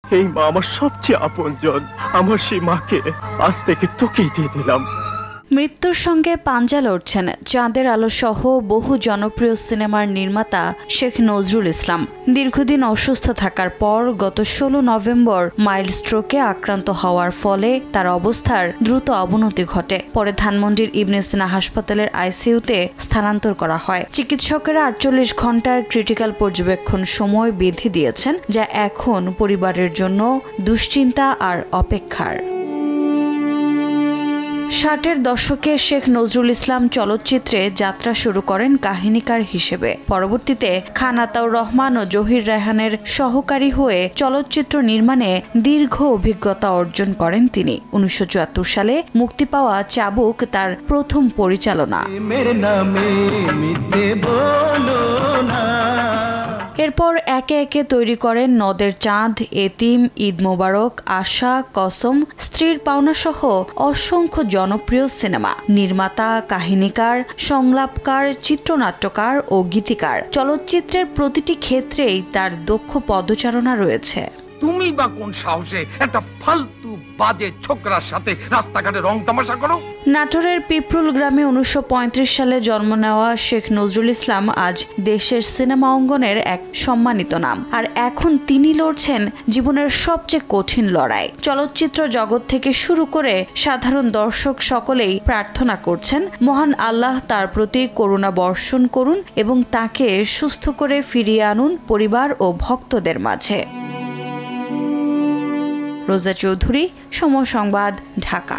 এই মা আমার সবচেয়ে আপনজন। আমার সেই মাকে আজ থেকে তোকেই দিয়ে দিলাম। মৃত্যুর সঙ্গে পাঞ্জা লড়ছেন চাঁদের আলো সহ বহু জনপ্রিয় সিনেমার নির্মাতা শেখ নজরুল ইসলাম। দীর্ঘদিন অসুস্থ থাকার পর গত 16 নভেম্বর মাইল্ড স্ট্রোকে আক্রান্ত হওয়ার ফলে তার অবস্থার দ্রুত অবনতি ঘটে। পরে ধানমন্ডির ইবনে সিনা হাসপাতালের আইসিইউতে স্থানান্তর করা হয়। চিকিৎসকেরা 48 ঘণ্টার ক্রিটিক্যাল পর্যবেক্ষণ সময় বেঁধে দিয়েছেন, যা এখন পরিবারের জন্য দুশ্চিন্তা আর অপেক্ষার। 60-এর দশকে শেখ নজরুল ইসলাম চলচ্চিত্রে যাত্রা শুরু করেন কাহিনীকার হিসেবে। পরবর্তীতে খান আতাউর রহমান ও জহির রায়হানের সহকারী হয়ে চলচ্চিত্র নির্মাণে দীর্ঘ অভিজ্ঞতা অর্জন করেন তিনি। 1974 সালে মুক্তি পাওয়া চাবুক তার প্রথম পরিচালনা। এরপর একে একে তৈরি করেন নদের চাঁদ, এতিম, ঈদ মোবারক, আশা, কসম, স্ত্রীর পাওনা সহ অসংখ্য জনপ্রিয় সিনেমা। নির্মাতা, কাহিনীকার, সংলাপকার, চিত্রনাট্যকার ও গীতিকার। চলচ্চিত্রের প্রতিটি ক্ষেত্রেই তার দক্ষ পদচারণা রয়েছে। তুমি বা কোন সাহসে একটা ফালতু বাজে ছোকরার সাথে রাস্তাঘাটে রং তামাশা করো? নাটোরের পিপরুল গ্রামে 1935 সালে জন্ম নেওয়া শেখ নজরুল ইসলাম আজ দেশের সিনেমা অঙ্গনের এক সম্মানিত নাম। আর এখন তিনি লড়ছেন জীবনের সবচেয়ে কঠিন লড়াই। চলচ্চিত্র জগৎ থেকে শুরু করে সাধারণ দর্শক সকলেই প্রার্থনা করছেন মহান আল্লাহ তার প্রতি করুণা বর্ষণ করুন এবং তাকে সুস্থ করে ফিরিয়ে আনুন পরিবার ও ভক্তদের মাঝে। রোজা চৌধুরী, সময় সংবাদ, ঢাকা।